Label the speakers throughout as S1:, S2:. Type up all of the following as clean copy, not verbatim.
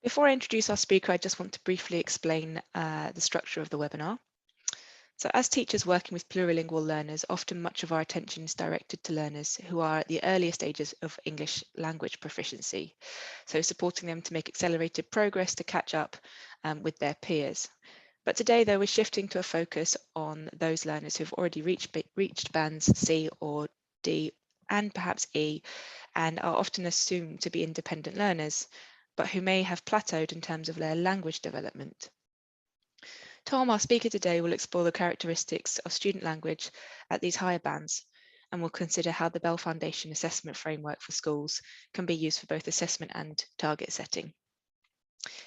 S1: Before I introduce our speaker, I just want to briefly explain the structure of the webinar. So as teachers working with plurilingual learners, often much of our attention is directed to learners who are at the earlier stages of English language proficiency. So supporting them to make accelerated progress to catch up with their peers. But today, though, we're shifting to a focus on those learners who've already reached bands C or D and perhaps E, and are often assumed to be independent learners, but who may have plateaued in terms of their language development. Tom, our speaker today, will explore the characteristics of student language at these higher bands, and will consider how the Bell Foundation assessment framework for schools can be used for both assessment and target setting.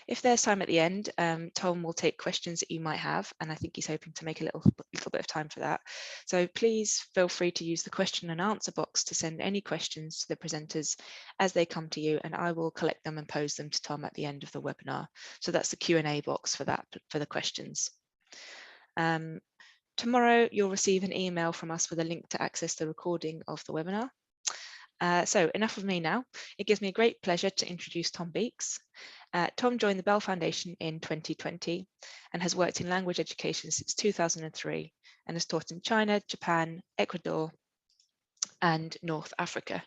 S1: If there's time at the end, Tom will take questions that you might have, and I think he's hoping to make a little bit of time for that. So please feel free to use the question and answer box to send any questions to the presenters as they come to you, and I will collect them and pose them to Tom at the end of the webinar. So that's the Q&A box for the questions. Tomorrow, you'll receive an email from us with a link to access the recording of the webinar. So enough of me now. It gives me a great pleasure to introduce Tom Beaks. Tom joined the Bell Foundation in 2020 and has worked in language education since 2003 and has taught in China, Japan, Ecuador, and North Africa.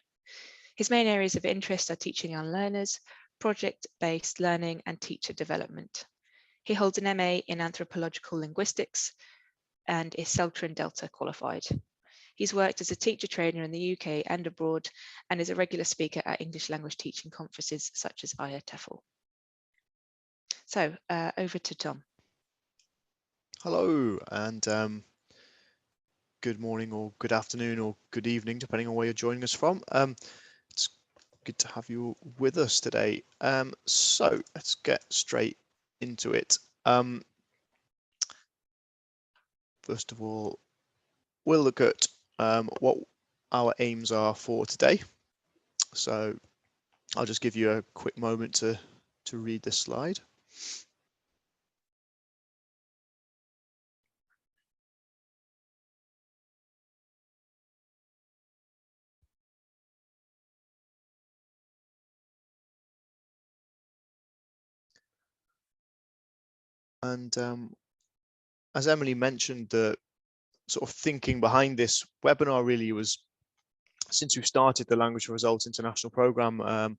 S1: His main areas of interest are teaching young learners, project-based learning, and teacher development. He holds an MA in anthropological linguistics and is CELTA and Delta qualified. He's worked as a teacher trainer in the UK and abroad and is a regular speaker at English language teaching conferences such as IATEFL. So over to Tom.
S2: Hello, and good morning or good afternoon or good evening, depending on where you're joining us from. It's good to have you with us today. So let's get straight into it. First of all, we'll look at what our aims are for today. So I'll just give you a quick moment to read this slide. And as Emily mentioned, the sort of thinking behind this webinar really was, since we've started the Language for Results International Programme,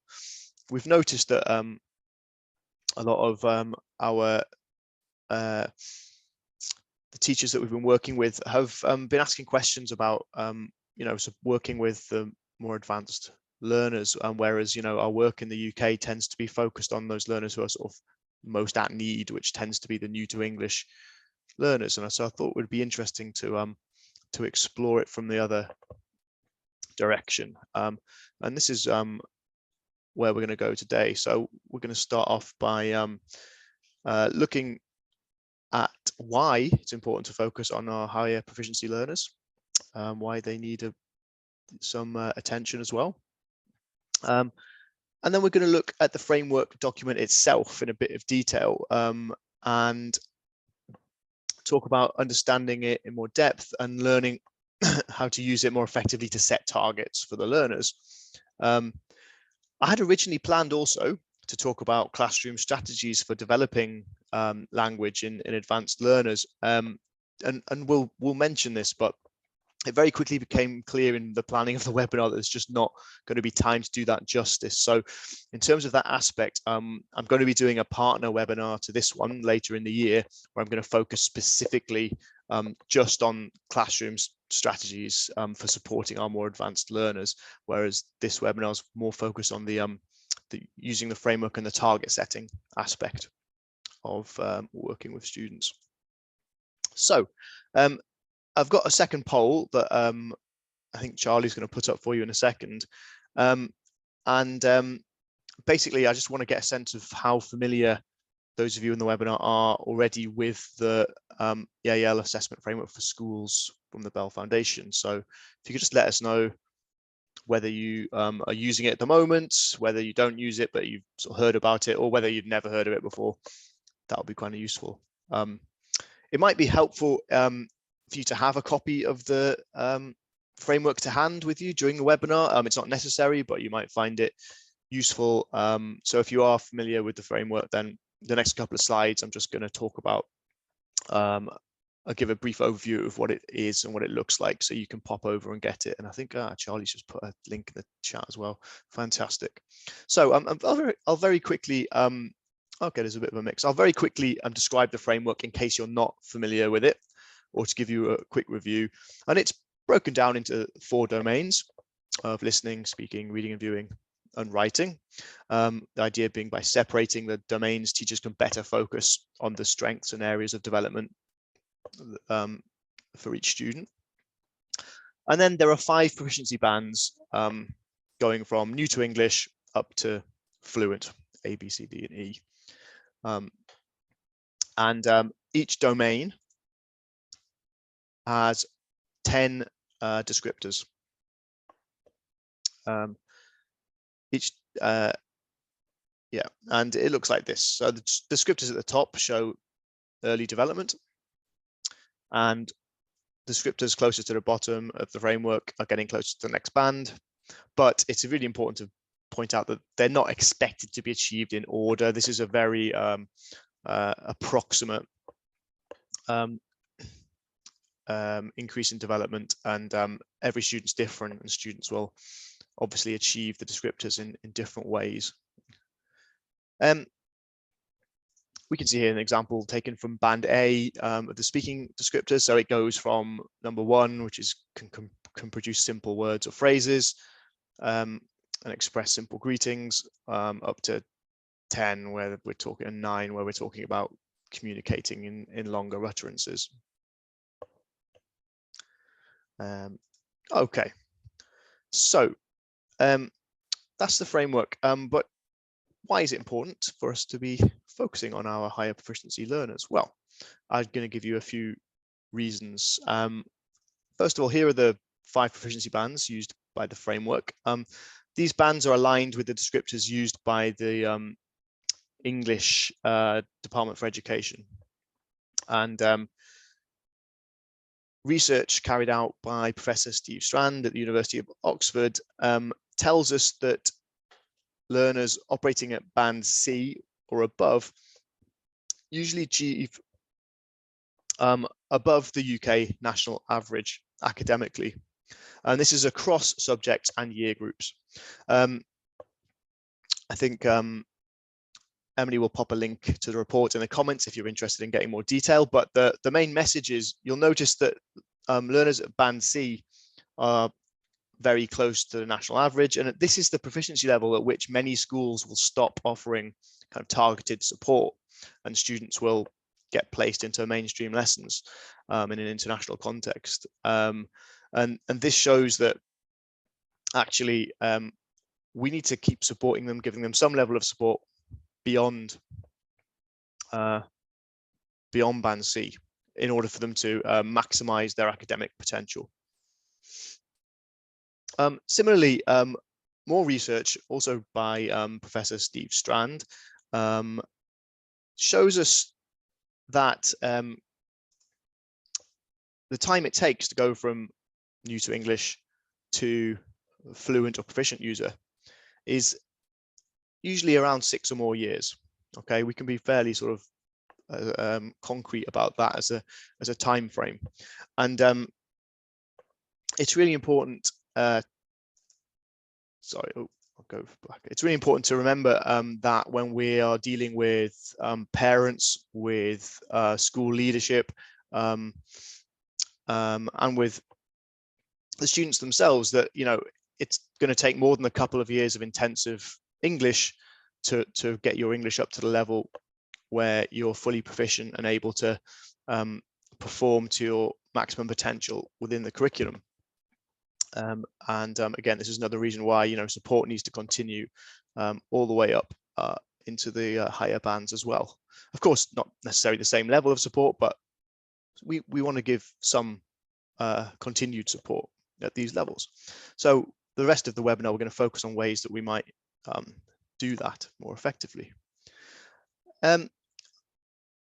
S2: we've noticed that a lot of the teachers that we've been working with have been asking questions about, so working with the more advanced learners, whereas, our work in the UK tends to be focused on those learners who are sort of most at need, which tends to be the new to English learners. And so I thought it would be interesting to explore it from the other direction. And this is where we're going to go today. So we're going to start off by looking at why it's important to focus on our higher proficiency learners, why they need some attention as well. And then we're going to look at the framework document itself in a bit of detail and talk about understanding it in more depth and learning how to use it more effectively to set targets for the learners. I had originally planned also to talk about classroom strategies for developing language in advanced learners, and we'll mention this, but it very quickly became clear in the planning of the webinar that there's just not going to be time to do that justice. So in terms of that aspect, I'm going to be doing a partner webinar to this one later in the year, where I'm going to focus specifically just on classroom strategies for supporting our more advanced learners, whereas this webinar is more focused on the using the framework and the target setting aspect of working with students. So I've got a second poll that I think Charlie's going to put up for you in a second. Basically, I just want to get a sense of how familiar those of you in the webinar are already with the EAL assessment framework for schools from the Bell Foundation. So if you could just let us know whether you are using it at the moment, whether you don't use it, but you've sort of heard about it, or whether you've never heard of it before, that would be kind of useful. It might be helpful for you to have a copy of the framework to hand with you during the webinar. It's not necessary, but you might find it useful. So if you are familiar with the framework, then the next couple of slides, I'm just going to talk about, I'll give a brief overview of what it is and what it looks like, so you can pop over and get it. And I think Charlie's just put a link in the chat as well. Fantastic. So I'll very quickly, okay, there's a bit of a mix. I'll very quickly describe the framework in case you're not familiar with it, or to give you a quick review. And it's broken down into 4 domains of listening, speaking, reading and viewing, and writing. The idea being, by separating the domains, teachers can better focus on the strengths and areas of development for each student. And then there are 5 proficiency bands, going from new to English up to fluent, A, B, C, D, and E. Each domain has 10 descriptors. Yeah, and it looks like this. So the descriptors at the top show early development, and descriptors closer to the bottom of the framework are getting closer to the next band. But it's really important to point out that they're not expected to be achieved in order. This is a very approximate increase in development, and every student's different, and students will obviously achieve the descriptors in different ways. We can see here an example taken from band A of the speaking descriptors. So it goes from number 1, which is can produce simple words or phrases and express simple greetings, up to 10, where we're talking, and 9, where we're talking about communicating in longer utterances. Okay, so that's the framework, but why is it important for us to be focusing on our higher proficiency learners? Well, I'm going to give you a few reasons. First of all, here are the 5 proficiency bands used by the framework. These bands are aligned with the descriptors used by the English Department for Education. And research carried out by Professor Steve Strand at the University of Oxford tells us that learners operating at band C or above usually achieve above the UK national average academically. And this is across subjects and year groups. I think Emily will pop a link to the report in the comments if you're interested in getting more detail. But the main message is, you'll notice that learners at band C are very close to the national average, and this is the proficiency level at which many schools will stop offering kind of targeted support, and students will get placed into mainstream lessons in an international context. And this shows that actually we need to keep supporting them, giving them some level of support beyond band C, in order for them to maximize their academic potential. Similarly, more research, also by Professor Steve Strand, shows us that the time it takes to go from new to English to fluent or proficient user is usually around 6 or more years. Okay, we can be fairly sort of concrete about that as a time frame, and it's really important. Sorry, I'll go back. It's really important to remember that when we are dealing with parents, with school leadership, and with the students themselves, that it's going to take more than a couple of years of intensive English to get your English up to the level where you're fully proficient and able to perform to your maximum potential within the curriculum. Again, this is another reason why support needs to continue all the way up into the higher bands as well. Of course, not necessarily the same level of support, but we want to give some continued support at these levels. So the rest of the webinar, we're going to focus on ways that we might do that more effectively.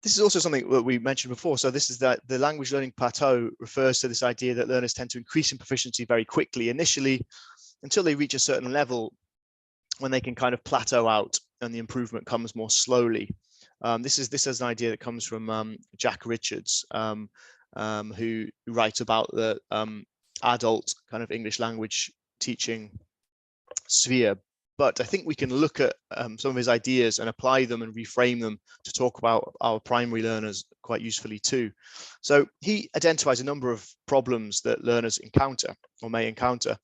S2: This is also something that we mentioned before. So this is that the language learning plateau refers to this idea that learners tend to increase in proficiency very quickly initially, until they reach a certain level when they can kind of plateau out and the improvement comes more slowly. This is an idea that comes from Jack Richards, who writes about the adult kind of English language teaching sphere. But I think we can look at some of his ideas and apply them and reframe them to talk about our primary learners quite usefully too. So he identifies a number of problems that learners encounter or may encounter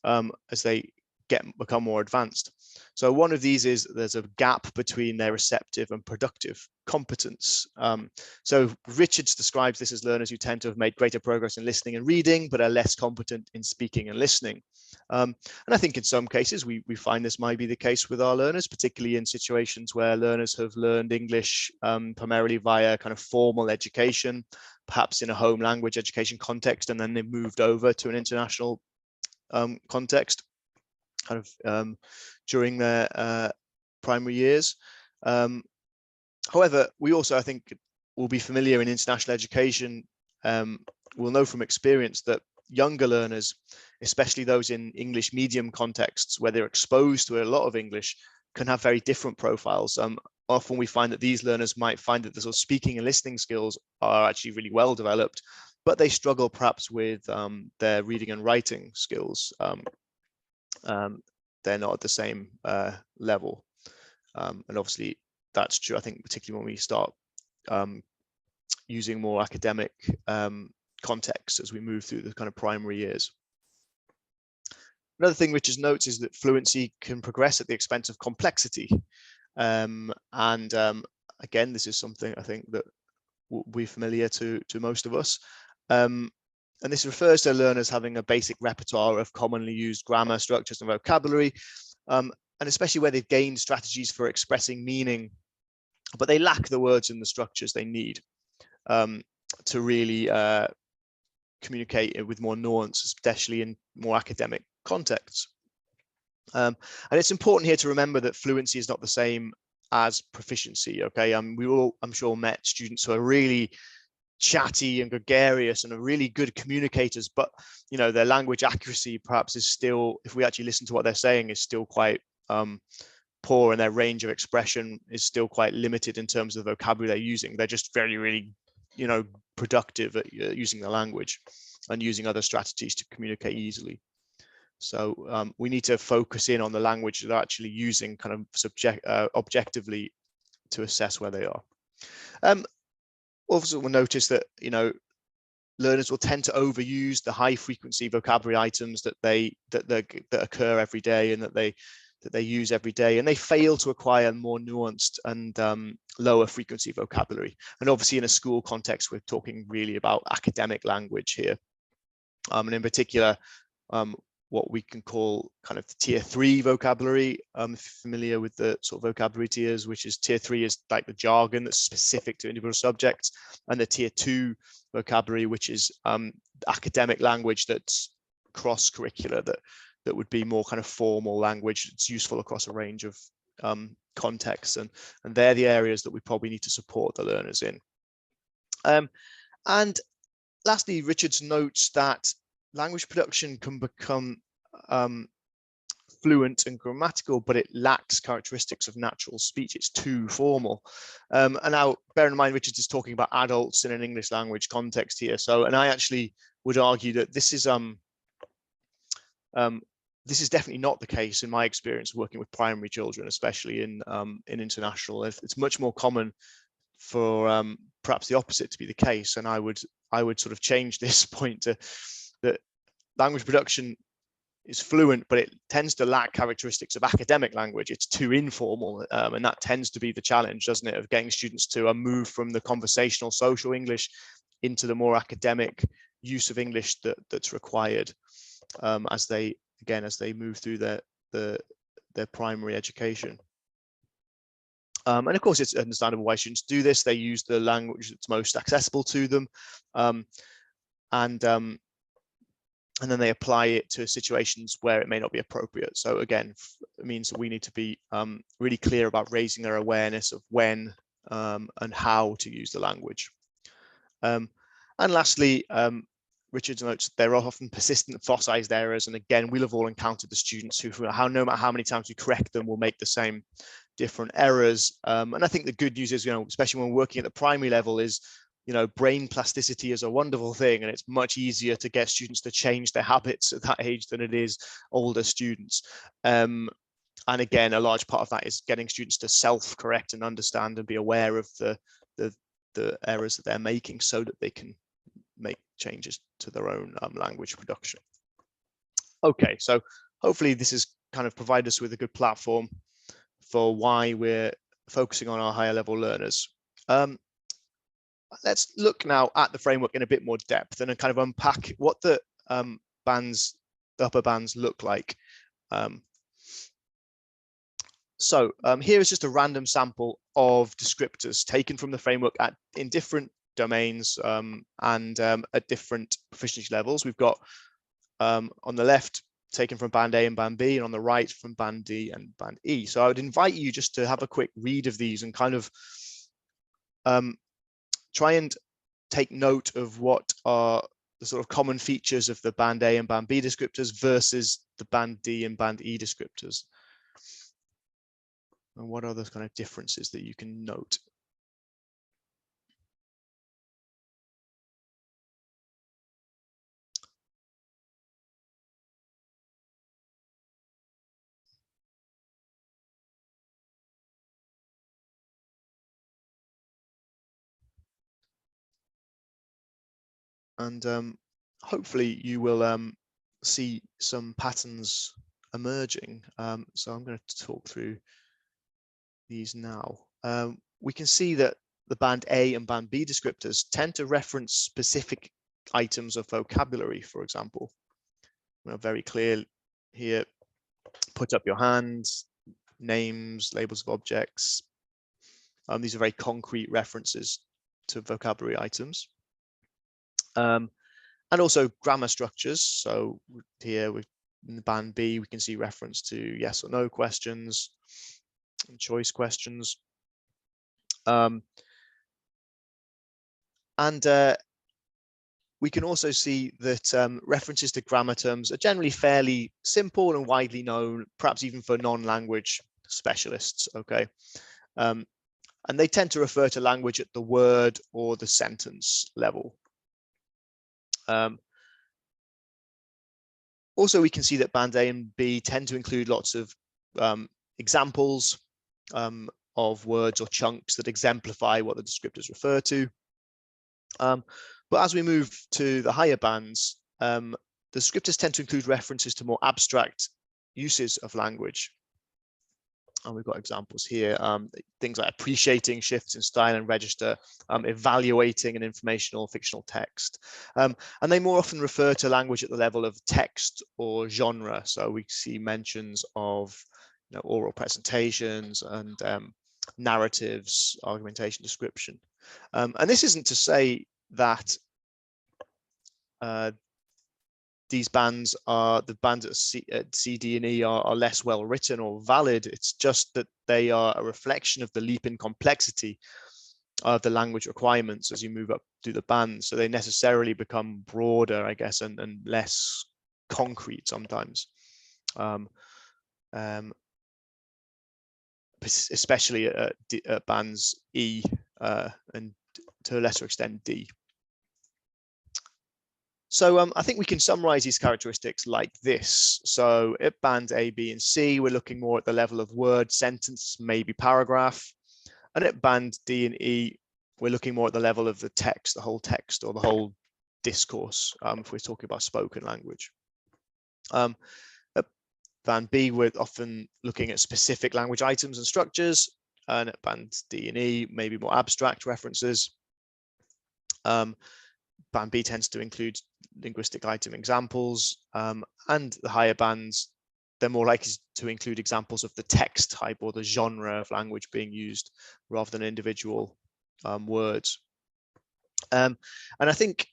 S2: as they become more advanced. So one of these is there's a gap between their receptive and productive competence. So Richards describes this as learners who tend to have made greater progress in listening and reading, but are less competent in speaking and listening. And I think in some cases we find this might be the case with our learners, particularly in situations where learners have learned English primarily via kind of formal education, perhaps in a home language education context, and then they moved over to an international context kind of during their primary years. However, we also, I think, will be familiar in international education, we'll know from experience that younger learners, especially those in English medium contexts where they're exposed to a lot of English, can have very different profiles. Often we find that these learners might find that the sort of speaking and listening skills are actually really well developed, but they struggle perhaps with their reading and writing skills. They're not at the same level. And obviously that's true, I think, particularly when we start using more academic context as we move through the kind of primary years. Another thing Richard notes is that fluency can progress at the expense of complexity. Again, this is something I think that will be familiar to most of us. And this refers to learners having a basic repertoire of commonly used grammar, structures, and vocabulary, and especially where they've gained strategies for expressing meaning, but they lack the words and the structures they need to really communicate with more nuance, especially in more academic contexts. And it's important here to remember that fluency is not the same as proficiency. Okay, we all, I'm sure, met students who are really chatty and gregarious and are really good communicators, but you know, their language accuracy perhaps is still, if we actually listen to what they're saying, is still quite poor, and their range of expression is still quite limited in terms of the vocabulary they're using. They're just very, really, you know, productive at using the language and using other strategies to communicate easily. So we need to focus in on the language that they're actually using kind of objectively to assess where they are. Also, we'll notice that, you know, learners will tend to overuse the high frequency vocabulary items that occur every day and that they use every day, and they fail to acquire more nuanced and lower frequency vocabulary. And obviously in a school context, we're talking really about academic language here. And in particular, what we can call kind of the tier 3 vocabulary, if you're familiar with the sort of vocabulary tiers, which is tier 3 is like the jargon that's specific to individual subjects, and the tier 2 vocabulary, which is academic language that's cross-curricular, that would be more kind of formal language that's useful across a range of contexts, and they're the areas that we probably need to support the learners in. And lastly, Richards notes that language production can become fluent and grammatical, but it lacks characteristics of natural speech. It's too formal. And now, bear in mind, Richards is talking about adults in an English language context here. So, and I actually would argue that this is definitely not the case in my experience working with primary children, especially in international. It's much more common for perhaps the opposite to be the case. And I would sort of change this point to that language production is fluent, but it tends to lack characteristics of academic language. It's too informal, and that tends to be the challenge, doesn't it, of getting students to move from the conversational social English into the more academic use of English that's required as they move through their primary education. And of course, it's understandable why students do this. They use the language that's most accessible to them, and then they apply it to situations where it may not be appropriate. So again, it means that we need to be really clear about raising their awareness of when and how to use the language. And lastly, Richards notes there are often persistent fossilized errors, and again, we'll have all encountered the students who, no matter how many times we correct them, will make the same different errors. And I think the good news is, especially when we're working at the primary level, is brain plasticity is a wonderful thing, and it's much easier to get students to change their habits at that age than it is older students. And again, a large part of that is getting students to self-correct and understand and be aware of the errors that they're making, so that they can make changes to their own language production. Okay, so hopefully this has kind of provided us with a good platform for why we're focusing on our higher level learners. Let's look now at the framework in a bit more depth and kind of unpack what the upper bands look like. So here is just a random sample of descriptors taken from the framework in different domains and at different proficiency levels. We've got on the left taken from band A and band B, and on the right from band D and band E. So I would invite you just to have a quick read of these and kind of try and take note of what are the sort of common features of the band A and band B descriptors versus the band D and band E descriptors. And what are those kind of differences that you can note? And hopefully you will see some patterns emerging. So I'm going to talk through these now. We can see that the band A and band B descriptors tend to reference specific items of vocabulary, for example. Very clear here, put up your hands, names, labels of objects. These are very concrete references to vocabulary items. And also grammar structures. So here in the band B, we can see reference to yes or no questions and choice questions. We can also see that references to grammar terms are generally fairly simple and widely known, perhaps even for non-language specialists, okay? And they tend to refer to language at the word or the sentence level. Also, we can see that band A and B tend to include lots of examples of words or chunks that exemplify what the descriptors refer to. But as we move to the higher bands, the descriptors tend to include references to more abstract uses of language. And we've got examples here, things like appreciating shifts in style and register, evaluating an informational fictional text. And they more often refer to language at the level of text or genre. So we see mentions of oral presentations and narratives, argumentation, description. And this isn't to say that these bands are the bands at C, D, and E are less well written or valid. It's just that they are a reflection of the leap in complexity of the language requirements as you move up through the bands. So they necessarily become broader, I guess, and less concrete sometimes, especially at bands E and to a lesser extent D. So I think we can summarize these characteristics like this. So at band A, B, and C, we're looking more at the level of word, sentence, maybe paragraph. And at band D and E, we're looking more at the level of the text, the whole text or the whole discourse, if we're talking about spoken language. At band B, we're often looking at specific language items and structures. And at band D and E, maybe more abstract references. Band B tends to include linguistic item examples, and the higher bands, they're more likely to include examples of the text type or the genre of language being used rather than individual words. And I think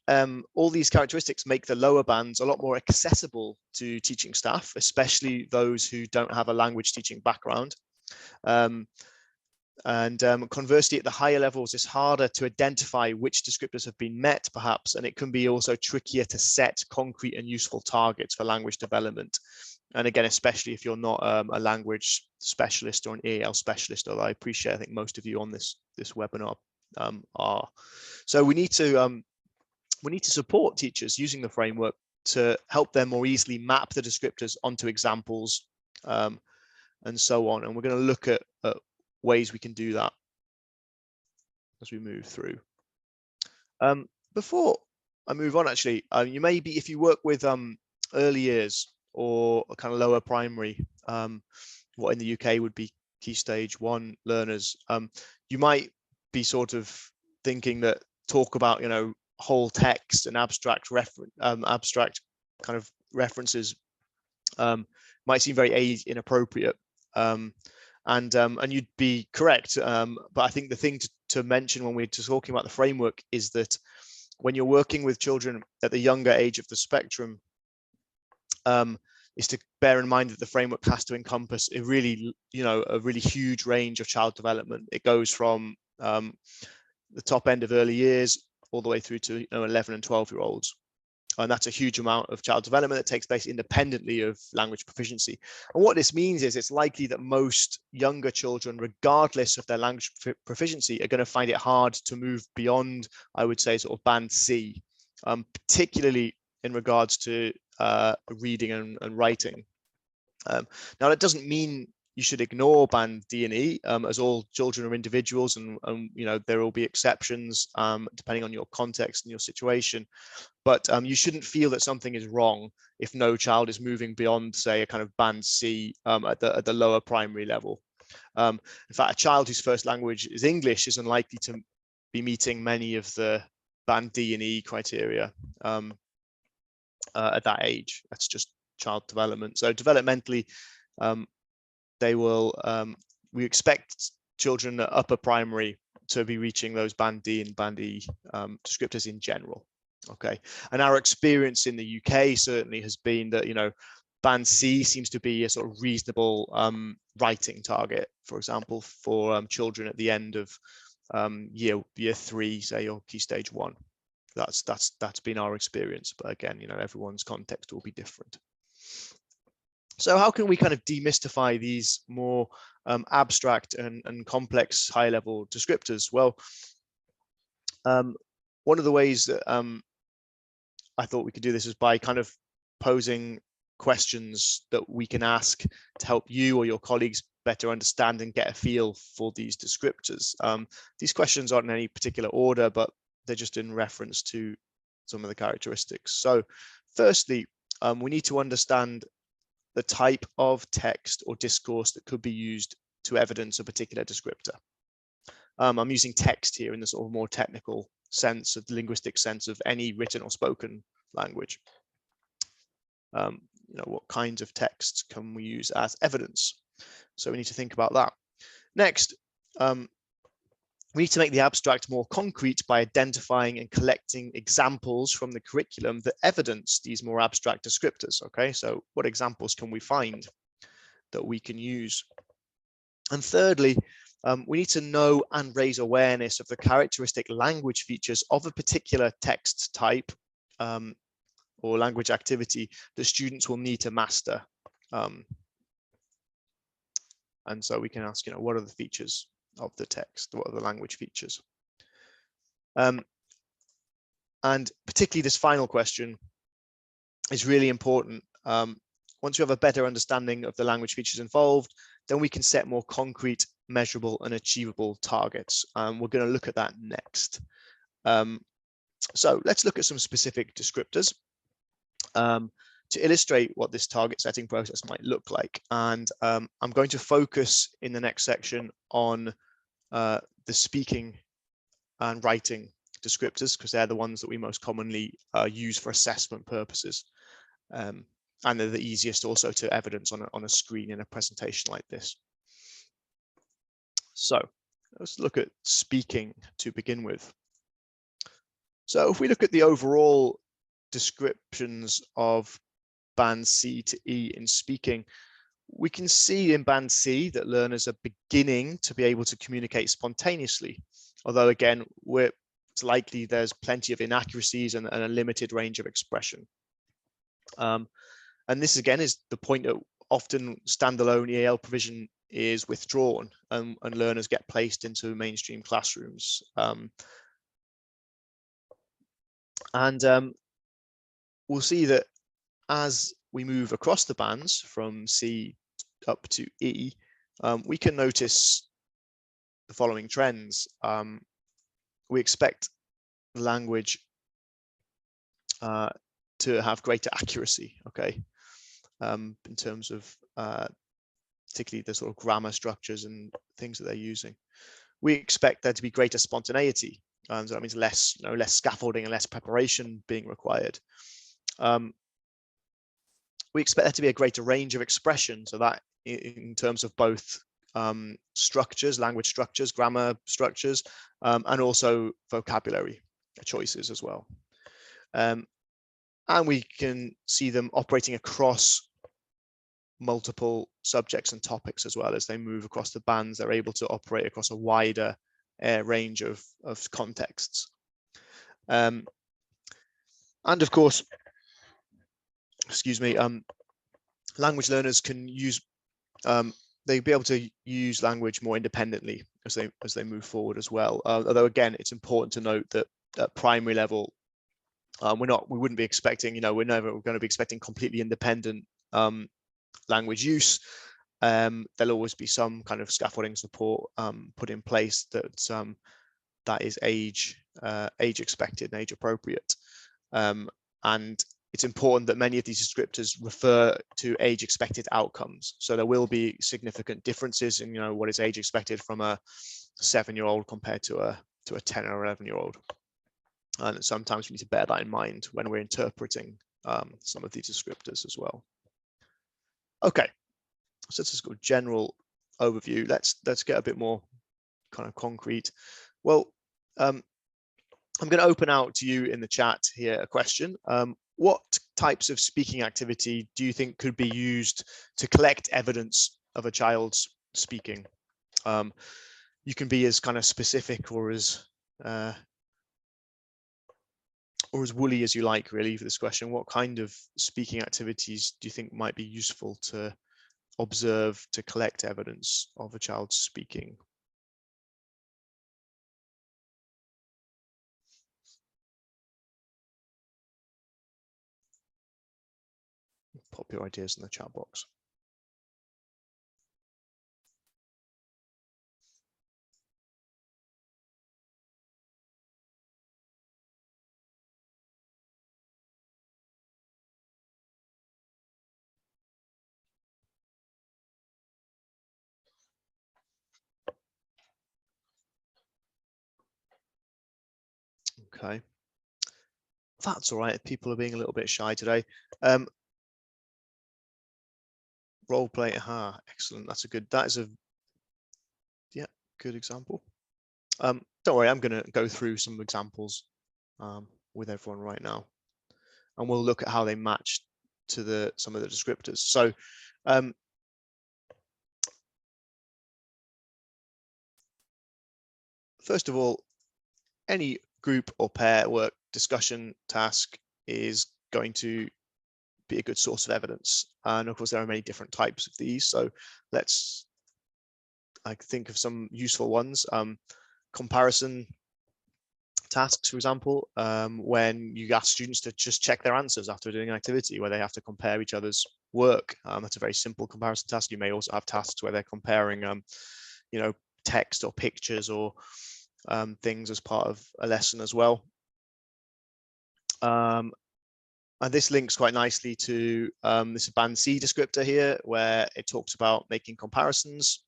S2: all these characteristics make the lower bands a lot more accessible to teaching staff, especially those who don't have a language teaching background. And conversely, at the higher levels, it's harder to identify which descriptors have been met, perhaps, and it can be also trickier to set concrete and useful targets for language development. And again, especially if you're not a language specialist or an EAL specialist, although I appreciate, I think most of you on this webinar are. So we need to support teachers using the framework to help them more easily map the descriptors onto examples and so on. And we're going to look at ways we can do that as we move through. Before I move on, actually, you may be, if you work with early years or a kind of lower primary, what in the UK would be Key Stage 1 learners, you might be sort of thinking that talk about, you know, whole text and abstract abstract kind of references might seem very age inappropriate. And you'd be correct, but I think the thing to mention when we're just talking about the framework is that when you're working with children at the younger age of the spectrum, is to bear in mind that the framework has to encompass a really, you know, a really huge range of child development. It goes from the top end of early years all the way through to 11 and 12-year-olds. And that's a huge amount of child development that takes place independently of language proficiency. And what this means is it's likely that most younger children, regardless of their language proficiency, are going to find it hard to move beyond, I would say, sort of band C, particularly in regards to reading and writing. Now, that doesn't mean you should ignore band D and E, as all children are individuals, and you know, there will be exceptions depending on your context and your situation. But you shouldn't feel that something is wrong if no child is moving beyond, say, a kind of band C at the lower primary level. In fact, a child whose first language is English is unlikely to be meeting many of the band D and E criteria at that age. That's just child development. So developmentally, they will, we expect children at upper primary to be reaching those band D and band E descriptors in general. Okay, and our experience in the UK certainly has been that, you know, band C seems to be a sort of reasonable writing target, for example, for children at the end of year 3, say, or Key Stage 1. That's been our experience, but again, you know, everyone's context will be different. So how can we kind of demystify these more abstract and complex high-level descriptors? Well, one of the ways that I thought we could do this is by kind of posing questions that we can ask to help you or your colleagues better understand and get a feel for these descriptors. These questions aren't in any particular order, but they're just in reference to some of the characteristics. So firstly, we need to understand the type of text or discourse that could be used to evidence a particular descriptor. I'm using text here in the sort of more technical sense, of the linguistic sense of any written or spoken language. You know, what kinds of texts can we use as evidence? So we need to think about that. Next, we need to make the abstract more concrete by identifying and collecting examples from the curriculum that evidence these more abstract descriptors. Okay, so what examples can we find that we can use? And thirdly, we need to know and raise awareness of the characteristic language features of a particular text type or language activity that students will need to master. And so we can ask, you know, what are the features of the text? What are the language features? And particularly this final question is really important. Once you have a better understanding of the language features involved, then we can set more concrete, measurable and achievable targets. We're going to look at that next. So let's look at some specific descriptors to illustrate what this target setting process might look like. And I'm going to focus in the next section on the speaking and writing descriptors, because they're the ones that we most commonly use for assessment purposes. And they're the easiest also to evidence on a screen in a presentation like this. So let's look at speaking to begin with. So if we look at the overall descriptions of band C to E in speaking, We can see in band C that learners are beginning to be able to communicate spontaneously, although again, it's likely there's plenty of inaccuracies and a limited range of expression. And this again is the point that often standalone EAL provision is withdrawn and learners get placed into mainstream classrooms. We'll see that as we move across the bands from C up to E, we can notice the following trends. We expect the language to have greater accuracy, okay, in terms of particularly the sort of grammar structures and things that they're using. We expect there to be greater spontaneity, so that means less scaffolding and less preparation being required. We expect there to be a greater range of expression, so that in terms of both structures, language structures, grammar structures, and also vocabulary choices as well. And we can see them operating across multiple subjects and topics as well. As they move across the bands, they're able to operate across a wider range of contexts. And of course, excuse me, language learners can use, they'll be able to use language more independently as they move forward as well. Although again, it's important to note that at primary level, we wouldn't be expecting, we're never going to be expecting completely independent language use. There'll always be some kind of scaffolding support put in place that is age expected and age appropriate. And it's important that many of these descriptors refer to age expected outcomes. So there will be significant differences in what is age expected from a 7-year-old compared to a 10 or 11-year-old. And sometimes we need to bear that in mind when we're interpreting some of these descriptors as well. Okay, so this is a general overview. Let's get a bit more kind of concrete. Well, I'm going to open out to you in the chat here a question. What types of speaking activity do you think could be used to collect evidence of a child's speaking? You can be as kind of specific or as woolly as you like, really, for this question. What kind of speaking activities do you think might be useful to observe to collect evidence of a child's speaking? Pop your ideas in the chat box. Okay, that's all right. People are being a little bit shy today. Role play, excellent. That is a good example. Don't worry, I'm going to go through some examples with everyone right now, and we'll look at how they match to some of the descriptors. So first of all, any group or pair work discussion task is going to be a good source of evidence. And of course, there are many different types of these. So let's think of some useful ones. Comparison tasks, for example, when you ask students to just check their answers after doing an activity where they have to compare each other's work. That's a very simple comparison task. You may also have tasks where they're comparing, text or pictures or things as part of a lesson as well. And this links quite nicely to this band C descriptor here, where it talks about making comparisons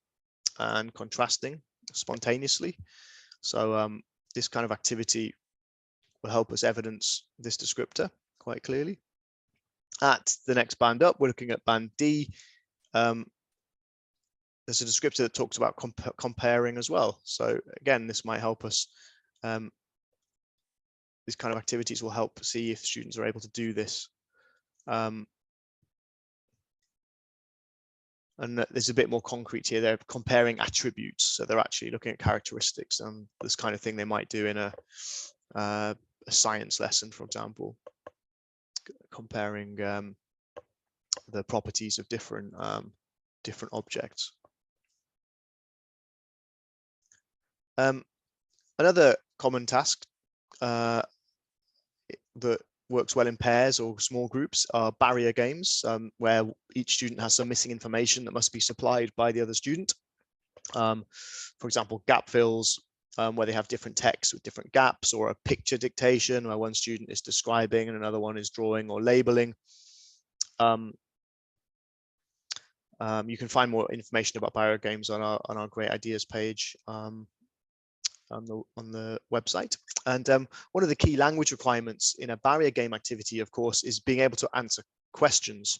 S2: and contrasting spontaneously. So this kind of activity will help us evidence this descriptor quite clearly. At the next band up, we're looking at band D. There's a descriptor that talks about comparing as well. So again, this might help us. These kind of activities will help see if students are able to do this. And there's a bit more concrete here. They're comparing attributes, so they're actually looking at characteristics and this kind of thing they might do in a science lesson, for example, comparing the properties of different objects. Another common task that works well in pairs or small groups are barrier games, where each student has some missing information that must be supplied by the other student. For example, gap fills, where they have different texts with different gaps, or a picture dictation where one student is describing and another one is drawing or labeling. You can find more information about barrier games on our Great Ideas page on the website. And one of the key language requirements in a barrier game activity, of course, is being able to answer questions.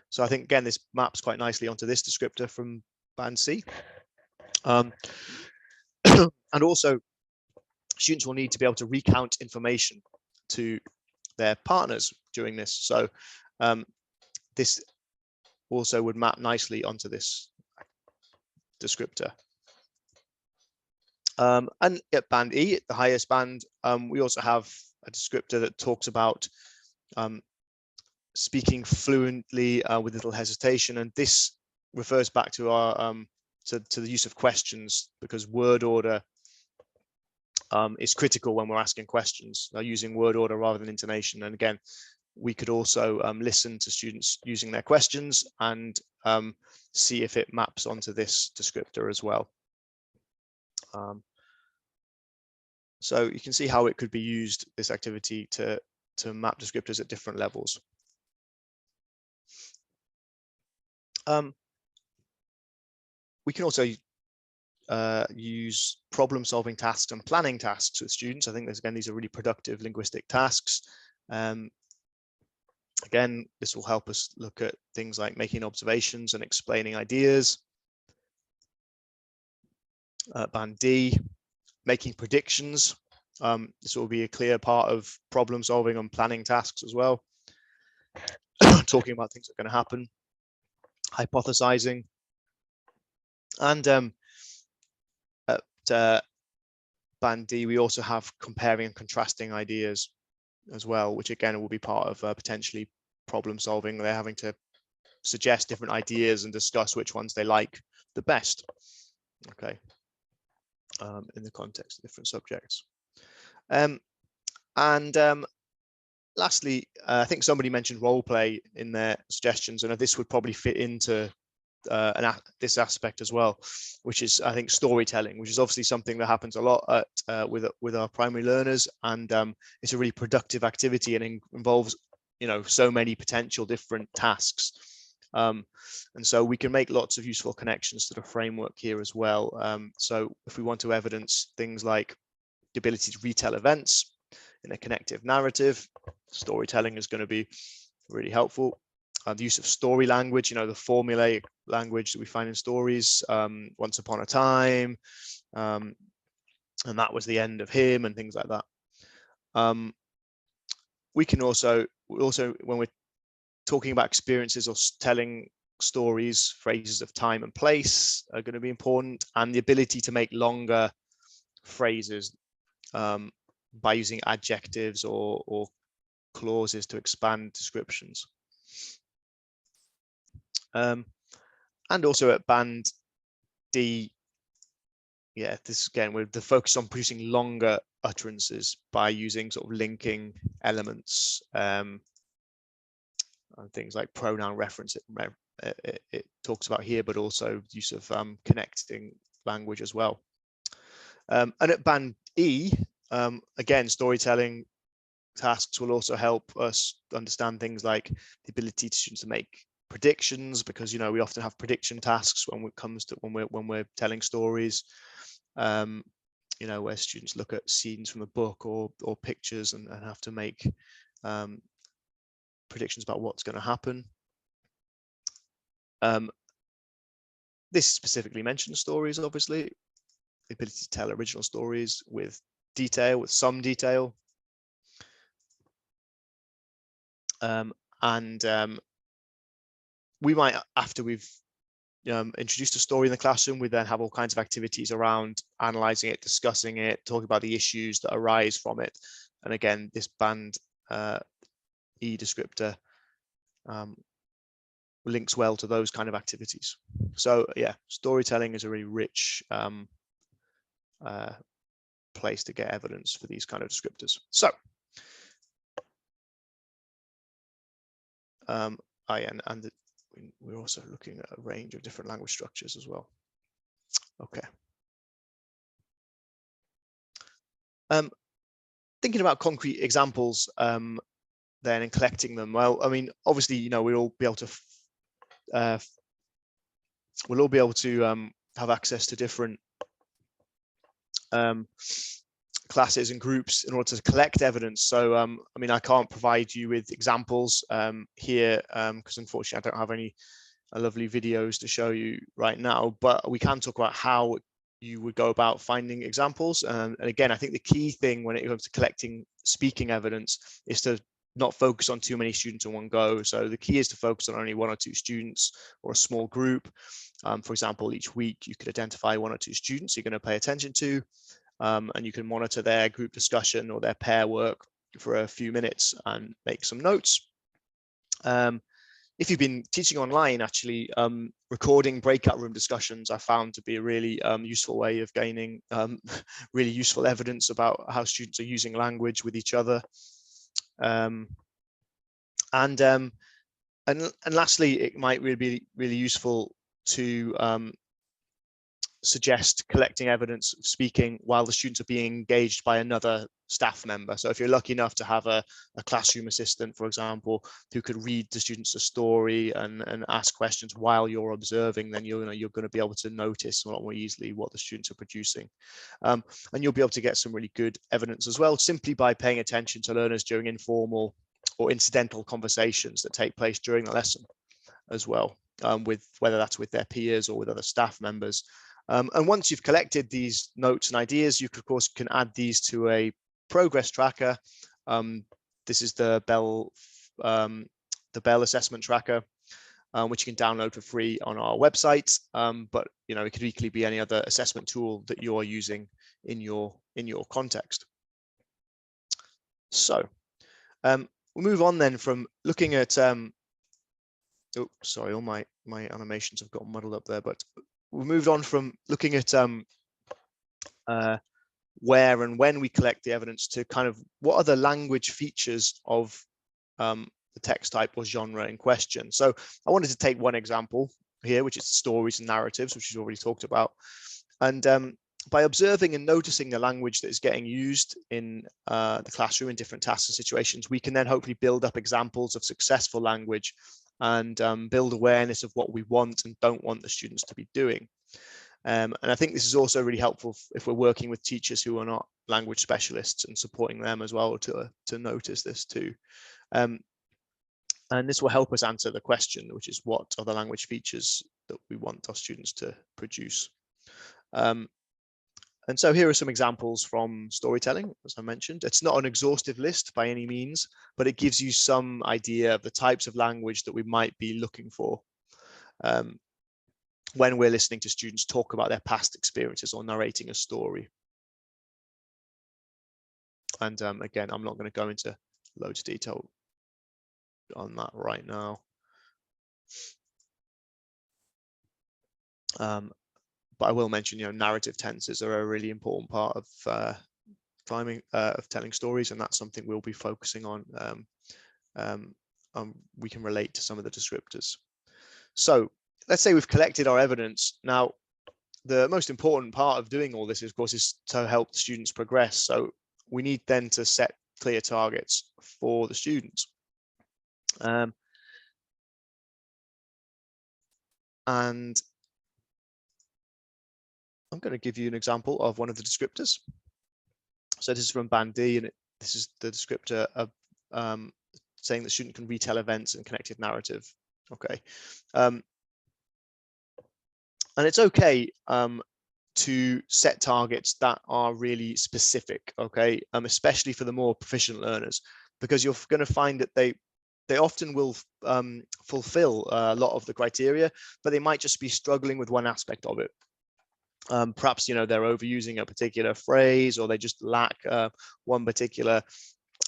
S2: So I think, again, this maps quite nicely onto this descriptor from Band C. And also, students will need to be able to recount information to their partners during this. So this also would map nicely onto this descriptor. And at Band E, the highest band, we also have a descriptor that talks about speaking fluently with little hesitation, and this refers back to our to the use of questions, because word order is critical when we're asking questions, using word order rather than intonation. And again, we could also listen to students using their questions and see if it maps onto this descriptor as well. So you can see how it could be used, this activity, to map descriptors at different levels. We can also use problem-solving tasks and planning tasks with students. I think these are really productive linguistic tasks. Again, this will help us look at things like making observations and explaining ideas. Band D, making predictions. This will be a clear part of problem solving and planning tasks as well. Talking about things that are going to happen, hypothesizing, and at Band D, we also have comparing and contrasting ideas as well, which again will be part of potentially problem solving. They're having to suggest different ideas and discuss which ones they like the best. Okay. In the context of different subjects. Lastly, I think somebody mentioned role play in their suggestions, and this would probably fit into this aspect as well, which is, I think, storytelling, which is obviously something that happens a lot at, with our primary learners, and it's a really productive activity and involves, so many potential different tasks. And so we can make lots of useful connections to the framework here as well. So if we want to evidence things like the ability to retell events in a connective narrative, storytelling is going to be really helpful. The use of story language, the formulaic language that we find in stories, once upon a time, and that was the end of him, and things like that. We can also, when we're talking about experiences or telling stories, phrases of time and place are going to be important, and the ability to make longer phrases by using adjectives or clauses to expand descriptions. And also at Band D, this again, with the focus on producing longer utterances by using sort of linking elements, and things like pronoun reference it talks about here, but also use of connecting language as well. And at Band E, again, storytelling tasks will also help us understand things like the ability to students to make predictions, because we often have prediction tasks when it comes to when we're telling stories, where students look at scenes from a book or pictures and have to make predictions about what's going to happen. This specifically mentions stories, obviously, the ability to tell original stories with detail, with some detail. We might, after we've introduced a story in the classroom, we then have all kinds of activities around analyzing it, discussing it, talking about the issues that arise from it. And again, this band E descriptor links well to those kind of activities. So yeah, storytelling is a really rich place to get evidence for these kind of descriptors. So and we're also looking at a range of different language structures as well. Okay. Thinking about concrete examples then and collecting them. Well, I mean, obviously, you know, we'll all be able to have access to different classes and groups in order to collect evidence. So, I mean, I can't provide you with examples here because unfortunately I don't have any lovely videos to show you right now, but we can talk about how you would go about finding examples. And again, I think the key thing when it comes to collecting speaking evidence is to not focus on too many students in one go. So the key is to focus on only 1 or 2 students or a small group. For example, each week you could identify 1 or 2 students you're going to pay attention to, and you can monitor their group discussion or their pair work for a few minutes and make some notes. If you've been teaching online, actually, recording breakout room discussions I found to be a really useful way of gaining really useful evidence about how students are using language with each other. And lastly, it might really be really useful to suggest collecting evidence of speaking while the students are being engaged by another staff member. So if you're lucky enough to have a classroom assistant, for example, who could read the students a story and ask questions while you're observing, then you're going to be able to notice a lot more easily what the students are producing. And you'll be able to get some really good evidence as well, simply by paying attention to learners during informal or incidental conversations that take place during the lesson as well, with whether that's with their peers or with other staff members. And once you've collected these notes and ideas, you of course can add these to a progress tracker. This is the Bell assessment tracker, which you can download for free on our website. But you know, it could equally be any other assessment tool that you're using in your context. So we'll move on then from looking at oh, sorry, all my animations have got muddled up there, but we moved on from looking at where and when we collect the evidence to kind of what are the language features of the text type or genre in question. So I wanted to take one example here, which is stories and narratives, which we've already talked about. And by observing and noticing the language that is getting used in the classroom in different tasks and situations, we can then hopefully build up examples of successful language and build awareness of what we want and don't want the students to be doing. And I think this is also really helpful if we're working with teachers who are not language specialists and supporting them as well to notice this too. And this will help us answer the question, which is what are the language features that we want our students to produce. And so here are some examples from storytelling, as I mentioned. It's not an exhaustive list by any means, but it gives you some idea of the types of language that we might be looking for when we're listening to students talk about their past experiences or narrating a story. And again, I'm not going to go into loads of detail on that right now. But I will mention, you know, narrative tenses are a really important part of telling stories, and that's something we'll be focusing on. We can relate to some of the descriptors. So let's say we've collected our evidence. Now, the most important part of doing all this, of course, is to help the students progress. So we need then to set clear targets for the students. And I'm going to give you an example of one of the descriptors. So this is from Band D, and this is the descriptor of saying the student can retell events and connected narrative. Okay. And it's okay to set targets that are really specific, okay, especially for the more proficient learners, because you're going to find that they they often will fulfill a lot of the criteria, but they might just be struggling with one aspect of it. Perhaps, you know, they're overusing a particular phrase, or they just lack one particular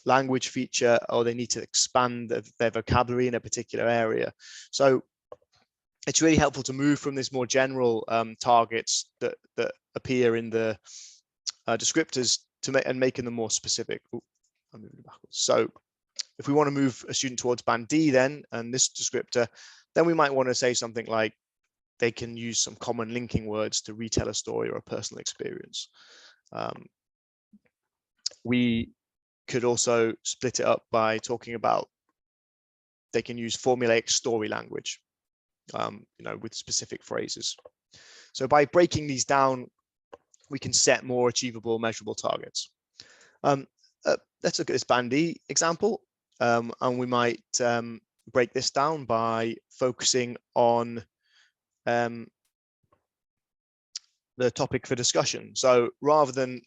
S2: language feature, or they need to expand their vocabulary in a particular area. So it's really helpful to move from this more general targets that appear in the descriptors to making them more specific. Ooh, I'm moving backwards. So if we want to move a student towards band D then, and this descriptor, then we might want to say something like they can use some common linking words to retell a story or a personal experience. We could also split it up by talking about they can use formulaic story language, you know, with specific phrases. So by breaking these down, we can set more achievable, measurable targets. Let's look at this band E example, and we might break this down by focusing on the topic for discussion. So rather than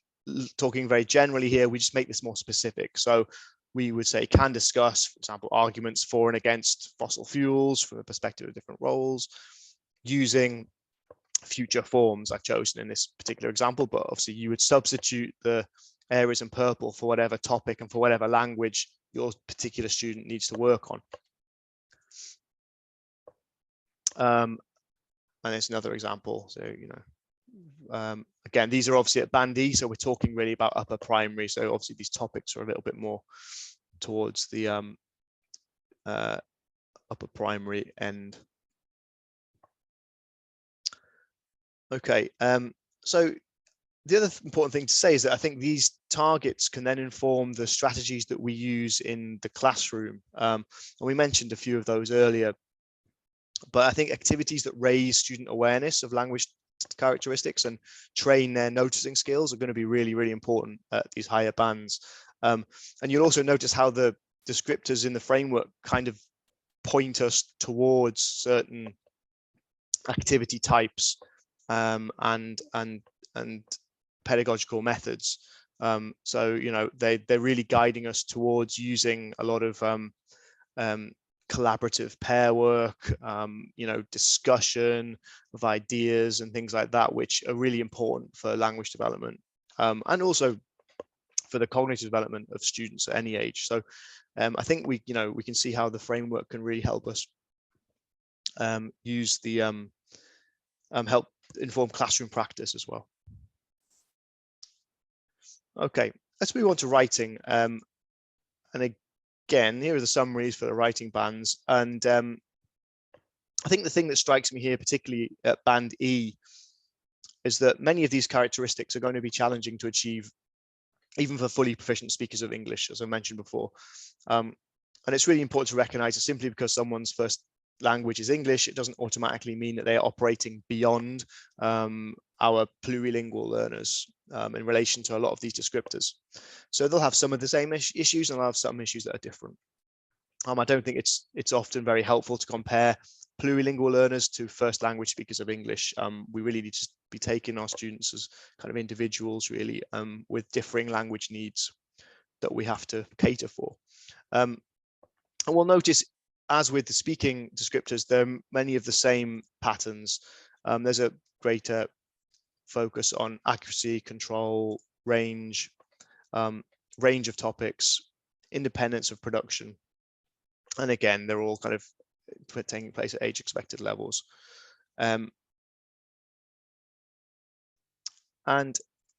S2: talking very generally here, we just make this more specific. So we would say can discuss, for example, arguments for and against fossil fuels from the perspective of different roles, using future forms I've chosen in this particular example, but obviously you would substitute the areas in purple for whatever topic and for whatever language your particular student needs to work on. And it's another example. So, you know, again, these are obviously at band E, so we're talking really about upper primary. So obviously these topics are a little bit more towards the upper primary end. Okay, so the other important thing to say is that I think these targets can then inform the strategies that we use in the classroom. And we mentioned a few of those earlier, but I think activities that raise student awareness of language characteristics and train their noticing skills are going to be really, really important at these higher bands. And you'll also notice how the descriptors in the framework kind of point us towards certain activity types and pedagogical methods. So, you know, they're really guiding us towards using a lot of collaborative pair work, you know, discussion of ideas and things like that, which are really important for language development and also for the cognitive development of students at any age. So I think we can see how the framework can really help us use the help inform classroom practice as well. Okay, let's move on to writing. And again, here are the summaries for the writing bands. And I think the thing that strikes me here, particularly at band E, is that many of these characteristics are going to be challenging to achieve, even for fully proficient speakers of English, as I mentioned before. And it's really important to recognize that simply because someone's first language is English, it doesn't automatically mean that they are operating beyond our plurilingual learners in relation to a lot of these descriptors. So they'll have some of the same issues and they'll have some issues that are different. I don't think it's often very helpful to compare plurilingual learners to first language speakers of English. We really need to be taking our students as kind of individuals, really, with differing language needs that we have to cater for. And we'll notice, as with the speaking descriptors, there are many of the same patterns. There's a greater focus on accuracy, control, range, range of topics, independence of production. And again, they're all kind of taking place at age expected levels. And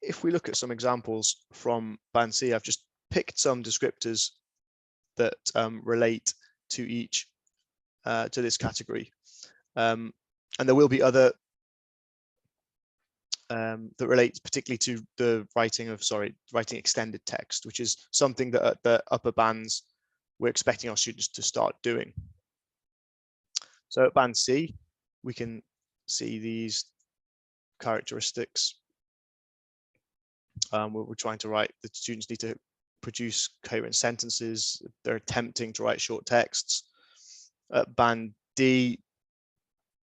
S2: if we look at some examples from band C, I've just picked some descriptors that relate to each to this category, and there will be other that relate particularly to the writing extended text, which is something that at the upper bands we're expecting our students to start doing. So at band C, we can see these characteristics. We're trying to write, the students need to produce coherent sentences. They're attempting to write short texts. At band D,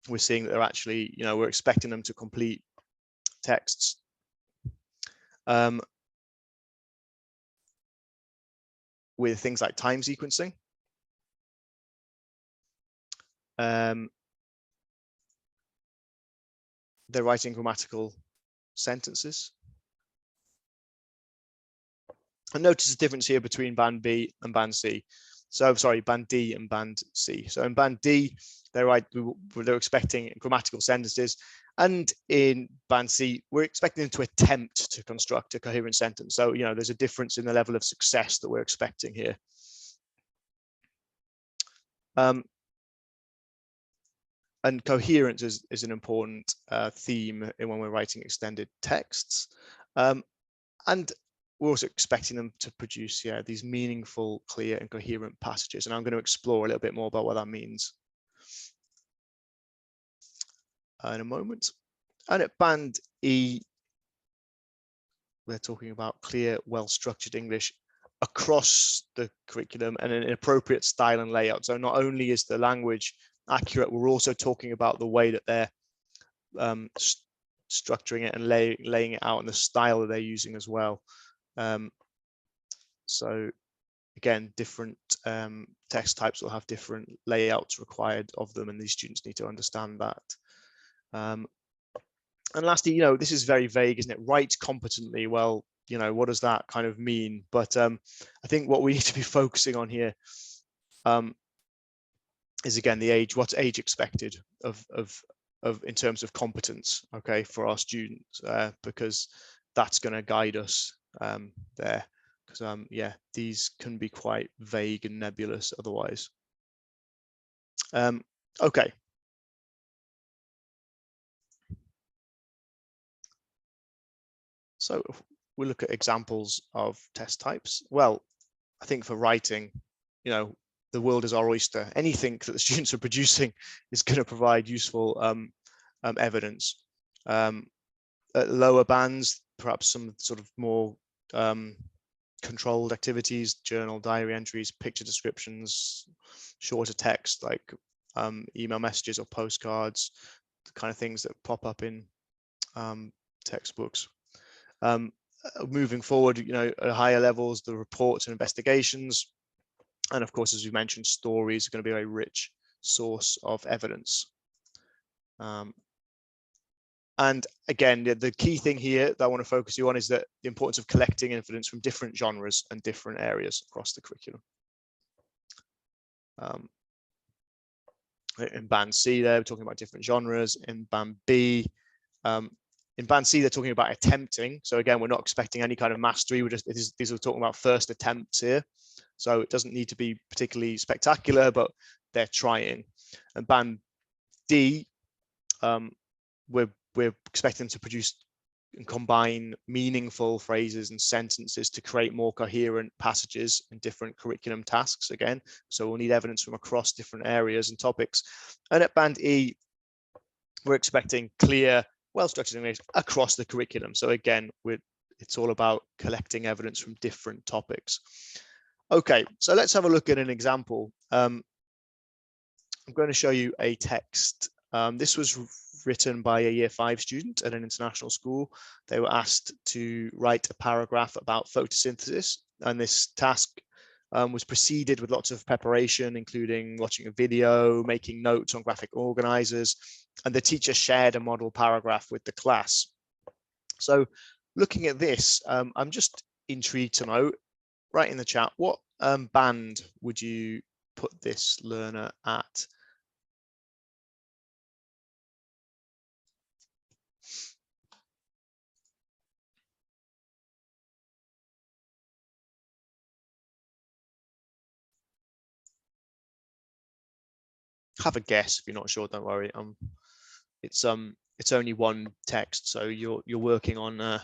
S2: we're seeing that they're actually, we're expecting them to complete texts. With things like time sequencing. they're writing grammatical sentences. And notice the difference here between band B and band C. So sorry, band D and band C. So in band D, they're expecting grammatical sentences. And in band C, we're expecting them to attempt to construct a coherent sentence. So, you know, there's a difference in the level of success that we're expecting here. And coherence is an important theme when we're writing extended texts. And we're also expecting them to produce, these meaningful, clear, and coherent passages. And I'm going to explore a little bit more about what that means in a moment. And at band E, we're talking about clear, well-structured English across the curriculum and an appropriate style and layout. So not only is the language accurate, we're also talking about the way that they're structuring it and laying it out and the style that they're using as well. So again, different text types will have different layouts required of them, and these students need to understand that. And lastly, you know, this is very vague, isn't it? Write competently. Well, you know, what does that kind of mean? But I think what we need to be focusing on here is, again, the age. What's age expected of in terms of competence, okay, for our students, because that's going to guide us there. Because yeah, these can be quite vague and nebulous otherwise. Okay. So if we look at examples of test types. Well, I think for writing, you know, the world is our oyster. Anything that the students are producing is going to provide useful evidence. At lower bands, perhaps some sort of more controlled activities, journal, diary entries, picture descriptions, shorter text like email messages or postcards, the kind of things that pop up in textbooks. Moving forward, you know, at higher levels, the reports and investigations, and of course, as we mentioned, stories are going to be a very rich source of evidence. And again, the key thing here that I want to focus you on is that the importance of collecting evidence from different genres and different areas across the curriculum. In band C, they're talking about different genres. In band B, in band C, they're talking about attempting. So again, we're not expecting any kind of mastery. We're just, these are talking about first attempts here. So it doesn't need to be particularly spectacular, but they're trying. And band D, we're expecting to produce and combine meaningful phrases and sentences to create more coherent passages in different curriculum tasks again. So we'll need evidence from across different areas and topics. And at band E, we're expecting clear, well-structured English across the curriculum. So again, it's all about collecting evidence from different topics. Okay, so let's have a look at an example. I'm going to show you a text. This was written by a year 5 student at an international school. They were asked to write a paragraph about photosynthesis, and this task was preceded with lots of preparation, including watching a video, making notes on graphic organizers, and the teacher shared a model paragraph with the class. So looking at this, I'm just intrigued to know, write in the chat, what band would you put this learner at? Have a guess. If you're not sure, don't worry. It's only one text, so you're working on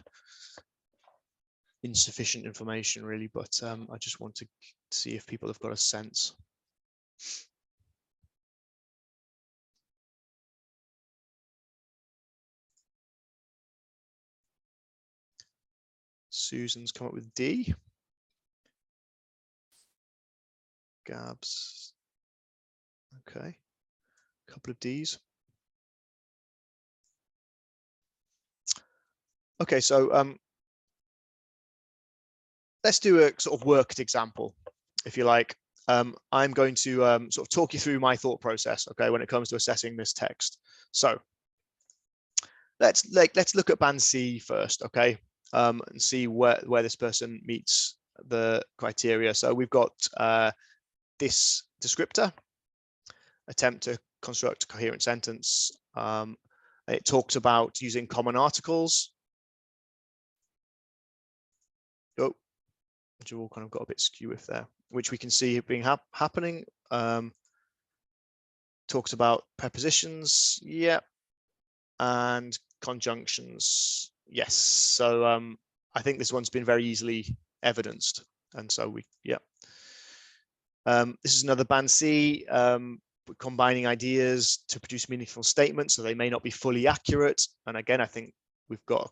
S2: insufficient information really, but I just want to see if people have got a sense. Susan's come up with D. Gabs. Okay, a couple of D's. Okay, so let's do a sort of worked example, if you like. I'm going to sort of talk you through my thought process, okay, when it comes to assessing this text. So let's look at band C first, okay, and see where this person meets the criteria. So we've got this descriptor, attempt to construct a coherent sentence. It talks about using common articles. Oh, which have all kind of got a bit skew if there, which we can see being happening. Talks about prepositions, yeah, and conjunctions, yes. So I think this one's been very easily evidenced, and so we, yeah. This is another band C, combining ideas to produce meaningful statements, so they may not be fully accurate. And again, I think we've got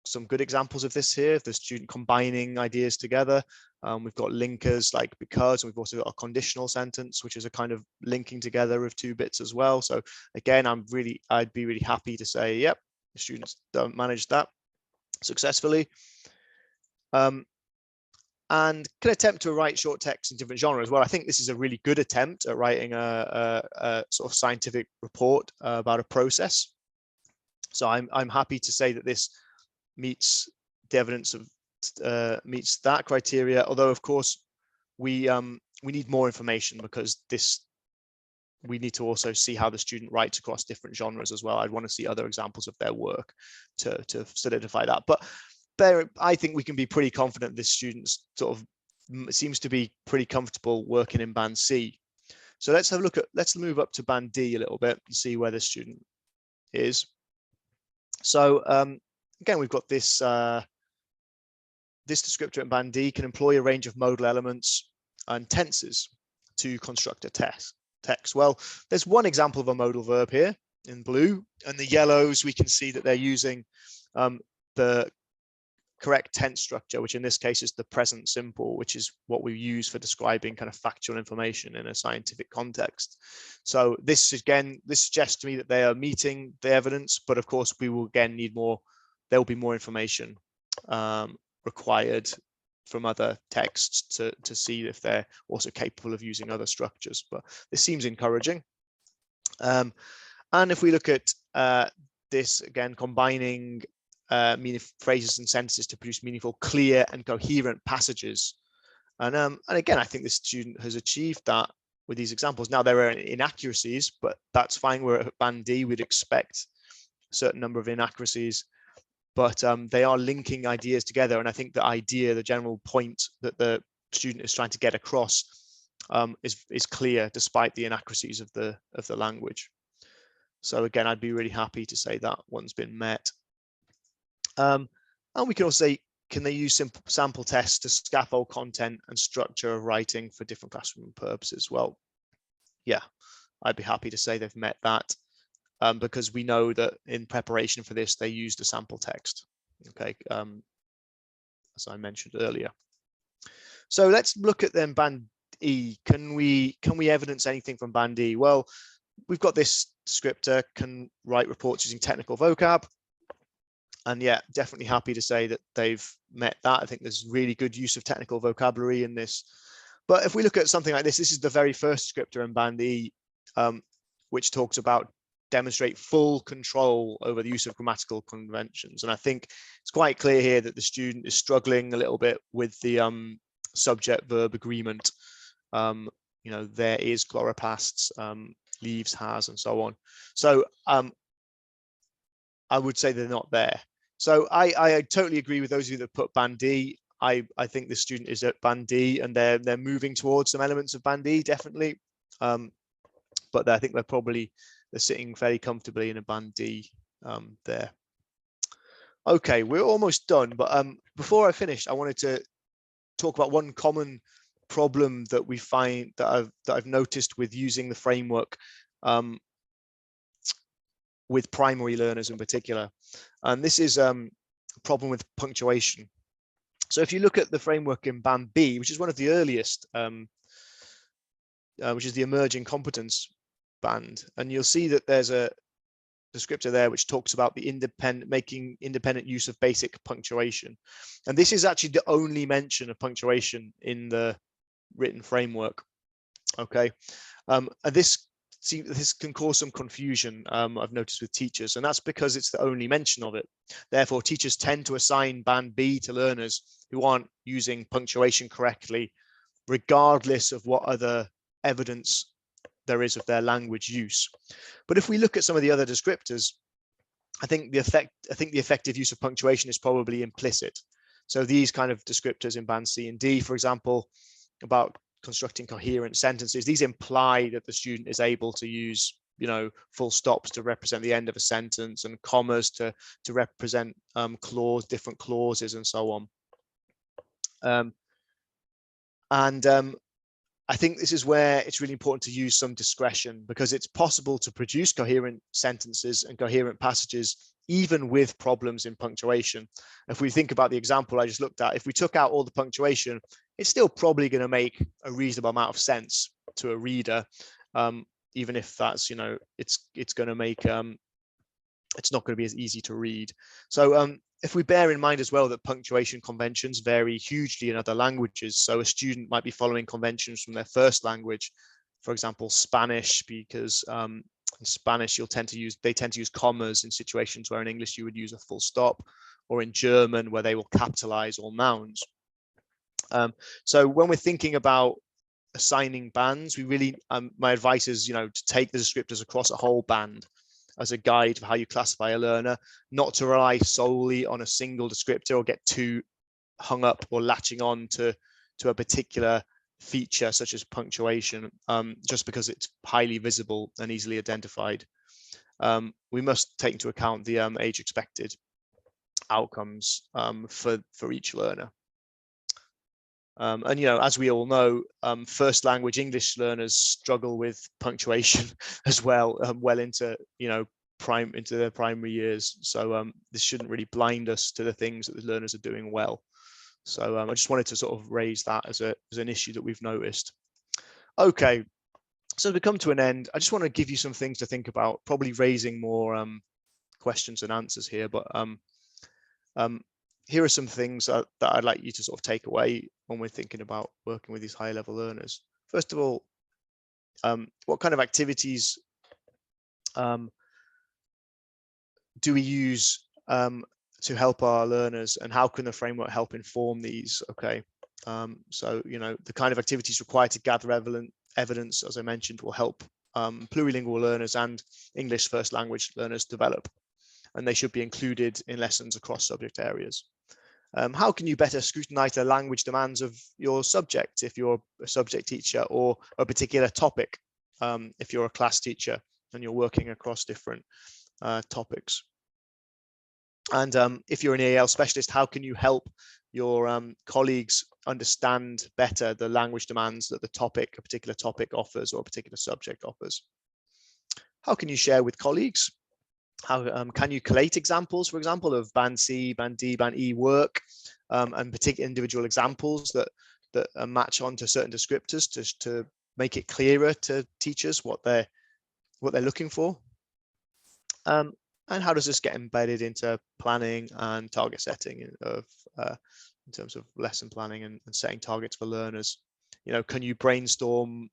S2: some good examples of this here, the student combining ideas together. We've got linkers like because, and we've also got a conditional sentence, which is a kind of linking together of two bits as well. So again, I'd be really happy to say, yep, the students don't manage that successfully. And can attempt to write short text in different genres. Well, I think this is a really good attempt at writing a sort of scientific report about a process. So I'm happy to say that this meets the evidence of meets that criteria. Although of course we need more information, because we need to also see how the student writes across different genres as well. I'd want to see other examples of their work to solidify that. But I think we can be pretty confident this student sort of seems to be pretty comfortable working in band C. So let's have a look at, let's move up to band D a little bit and see where the student is. So again, we've got this this descriptor in band D can employ a range of modal elements and tenses to construct a text. Well, there's one example of a modal verb here in blue, and the yellows we can see that they're using the correct tense structure, which in this case is the present simple, which is what we use for describing kind of factual information in a scientific context. So this suggests to me that they are meeting the evidence, but of course we will again need more. There will be more information required from other texts to see if they're also capable of using other structures. But this seems encouraging. And if we look at this again, combining phrases and sentences to produce meaningful, clear, and coherent passages. And again, I think the student has achieved that with these examples. Now there are inaccuracies, but that's fine. We're at band D. We'd expect a certain number of inaccuracies, but they are linking ideas together. And I think the idea, the general point that the student is trying to get across is clear despite the inaccuracies of the language. So again, I'd be really happy to say that one's been met. And we can also say, can they use simple sample tests to scaffold content and structure of writing for different classroom purposes? Well, yeah, I'd be happy to say they've met that, because we know that in preparation for this, they used a sample text, okay, as I mentioned earlier. So let's look at then band E. Can we evidence anything from band E? Well, we've got this descriptor, can write reports using technical vocab. And yeah, definitely happy to say that they've met that. I think there's really good use of technical vocabulary in this. But if we look at something like this is the very first descriptor in band E, which talks about demonstrate full control over the use of grammatical conventions. And I think it's quite clear here that the student is struggling a little bit with the subject verb agreement. You know, there is chloroplasts, leaves, has, and so on. So I would say they're not there. So I totally agree with those of you that put band D. I think the student is at band D, and they're moving towards some elements of band D, definitely. But I think they're sitting very comfortably in a band D there. Okay, we're almost done. But before I finish, I wanted to talk about one common problem that we find that I've noticed with using the framework with primary learners in particular. And this is a problem with punctuation. So if you look at the framework in band B, which is one of the earliest, which is the emerging competence band, and you'll see that there's a descriptor there which talks about the making independent use of basic punctuation. And this is actually the only mention of punctuation in the written framework. Okay, and this can cause some confusion, I've noticed with teachers, and that's because it's the only mention of it. Therefore, teachers tend to assign band B to learners who aren't using punctuation correctly, regardless of what other evidence there is of their language use. But if we look at some of the other descriptors, I think the effective use of punctuation is probably implicit. So these kind of descriptors in band C and D, for example, about constructing coherent sentences, these imply that the student is able to use, you know, full stops to represent the end of a sentence and commas to represent different clauses and so on. I think this is where it's really important to use some discretion, because it's possible to produce coherent sentences and coherent passages even with problems in punctuation. If we think about the example I just looked at, if we took out all the punctuation, it's still probably going to make a reasonable amount of sense to a reader, even if that's, you know, it's going to make it's not going to be as easy to read. So if we bear in mind as well that punctuation conventions vary hugely in other languages, so a student might be following conventions from their first language, for example, Spanish, because in Spanish they tend to use commas in situations where in English you would use a full stop, or in German where they will capitalize all nouns. So when we're thinking about assigning bands, we really, my advice is, you know, to take the descriptors across a whole band as a guide for how you classify a learner, not to rely solely on a single descriptor or get too hung up or latching on to a particular feature such as punctuation, just because it's highly visible and easily identified. We must take into account the age expected outcomes for each learner. And, you know, as we all know, first language English learners struggle with punctuation as well, well into, you know, into their primary years. So this shouldn't really blind us to the things that the learners are doing well. So I just wanted to sort of raise that as an issue that we've noticed. Okay, so as we come to an end, I just want to give you some things to think about, probably raising more questions and answers here, but here are some things that I'd like you to sort of take away when we're thinking about working with these higher level learners. First of all, what kind of activities do we use to help our learners, and how can the framework help inform these? Okay, so, you know, the kind of activities required to gather evidence, as I mentioned, will help plurilingual learners and English first language learners develop, and they should be included in lessons across subject areas. How can you better scrutinize the language demands of your subject if you're a subject teacher, or a particular topic if you're a class teacher and you're working across different topics? And if you're an EAL specialist, how can you help your colleagues understand better the language demands that a particular topic offers, or a particular subject offers? How can you share with colleagues? How can you collate examples, for example, of band C, band D, band E work, and particular individual examples that match onto certain descriptors to make it clearer to teachers what they're looking for? And how does this get embedded into planning and target setting in terms of lesson planning and setting targets for learners? You know, can you brainstorm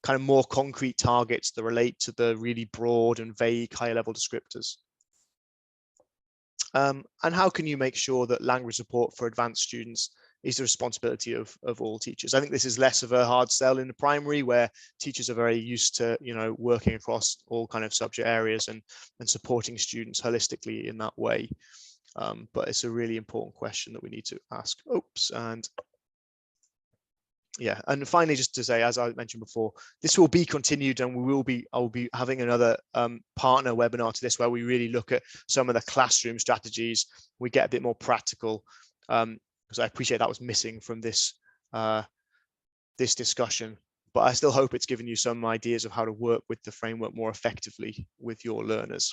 S2: kind of more concrete targets that relate to the really broad and vague higher level descriptors? And how can you make sure that language support for advanced students is the responsibility of all teachers? I think this is less of a hard sell in the primary, where teachers are very used to, you know, working across all kind of subject areas and supporting students holistically in that way. But it's a really important question that we need to ask. Oops, and yeah, and finally, just to say, as I mentioned before, this will be continued, and I'll be having another partner webinar to this, where we really look at some of the classroom strategies. We get a bit more practical, because I appreciate that was missing from this this discussion, but I still hope it's given you some ideas of how to work with the framework more effectively with your learners.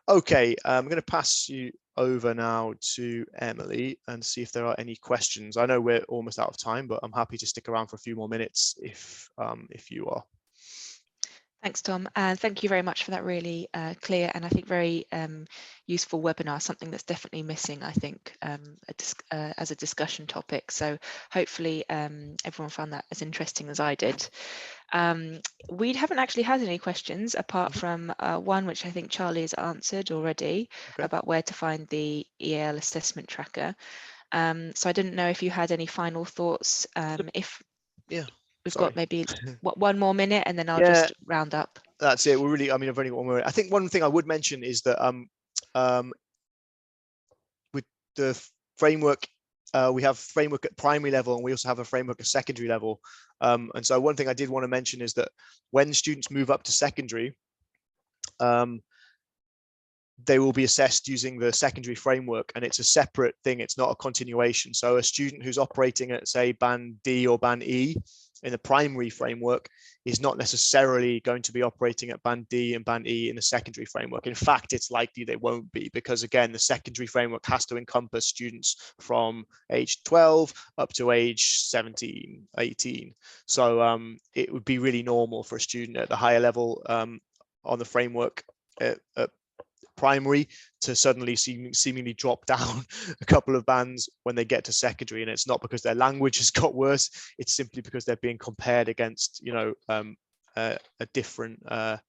S2: Okay, I'm going to pass you over now to Emily and see if there are any questions. I know we're almost out of time, but I'm happy to stick around for a few more minutes if you are.
S1: Thanks, Tom, and thank you very much for that really clear and I think very useful webinar, something that's definitely missing, I think, as a discussion topic. So hopefully everyone found that as interesting as I did. We haven't actually had any questions apart from one which I think Charlie has answered already about where to find the EAL assessment tracker. So I didn't know if you had any final thoughts. We've got maybe one more minute and then I'll just round up.
S2: That's it. We're really, I mean, I've only got 1 minute. I think one thing I would mention is that with the framework, we have framework at primary level and we also have a framework at secondary level. And so one thing I did want to mention is that when students move up to secondary, they will be assessed using the secondary framework, and it's a separate thing. It's not a continuation. So a student who's operating at, say, band D or band E in the primary framework is not necessarily going to be operating at band D and band E in the secondary framework. In fact, it's likely they won't be, because again, the secondary framework has to encompass students from age 12 up to age 17, 18. So it would be really normal for a student at the higher level on the framework at primary to suddenly seemingly drop down a couple of bands when they get to secondary, and it's not because their language has got worse, it's simply because they're being compared against, you know, a different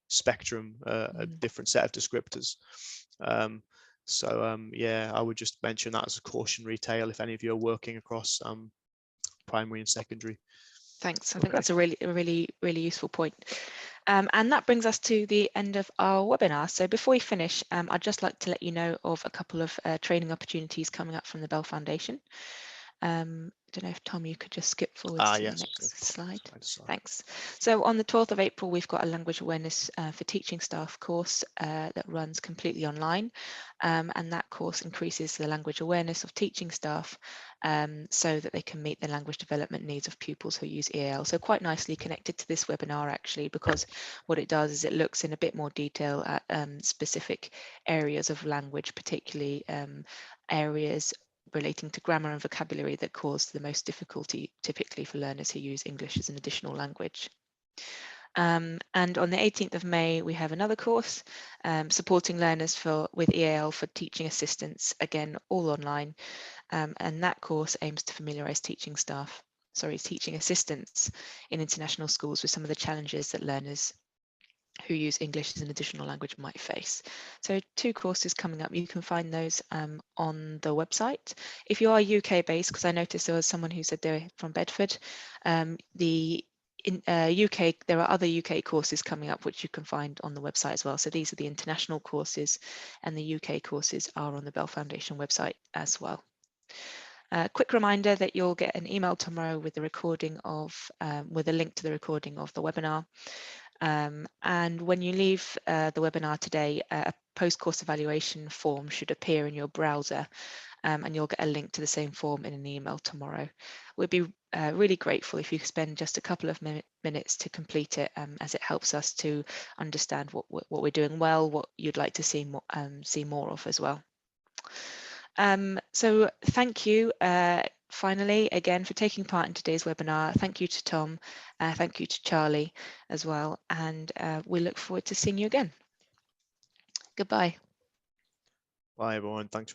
S2: spectrum, a different set of descriptors. Yeah, I would just mention that as a cautionary tale if any of you are working across primary and secondary.
S1: Thanks. I think that's a really useful point. And that brings us to the end of our webinar. So before we finish, I'd just like to let you know of a couple of training opportunities coming up from the Bell Foundation. I don't know if, Tom, you could just skip forwards to the next slide. Thanks. So on the 12th of April, we've got a language awareness for teaching staff course that runs completely online. And that course increases the language awareness of teaching staff so that they can meet the language development needs of pupils who use EAL. So quite nicely connected to this webinar, actually, because what it does is it looks in a bit more detail at specific areas of language, particularly areas relating to grammar and vocabulary that cause the most difficulty typically for learners who use English as an additional language. And on the 18th of May, we have another course supporting learners with EAL for teaching assistants, again, all online. And that course aims to familiarise teaching assistants in international schools with some of the challenges that learners who use English as an additional language might face. So 2 courses coming up. You can find those on the website. If you are UK based, because I noticed there was someone who said they're from Bedford, in UK, there are other UK courses coming up which you can find on the website as well. So these are the international courses, and the UK courses are on the Bell Foundation website as well. Quick reminder that you'll get an email tomorrow with the recording of, with a link to the recording of the webinar. And when you leave the webinar today, a post-course evaluation form should appear in your browser, and you'll get a link to the same form in an email tomorrow. We'd be really grateful if you could spend just a couple of minutes to complete it, as it helps us to understand what we're doing well, what you'd like to see more of as well. So thank you finally again for taking part in today's webinar. Thank you to Tom, thank you to Charlie as well, and we look forward to seeing you again. Goodbye.
S2: Bye everyone, thanks.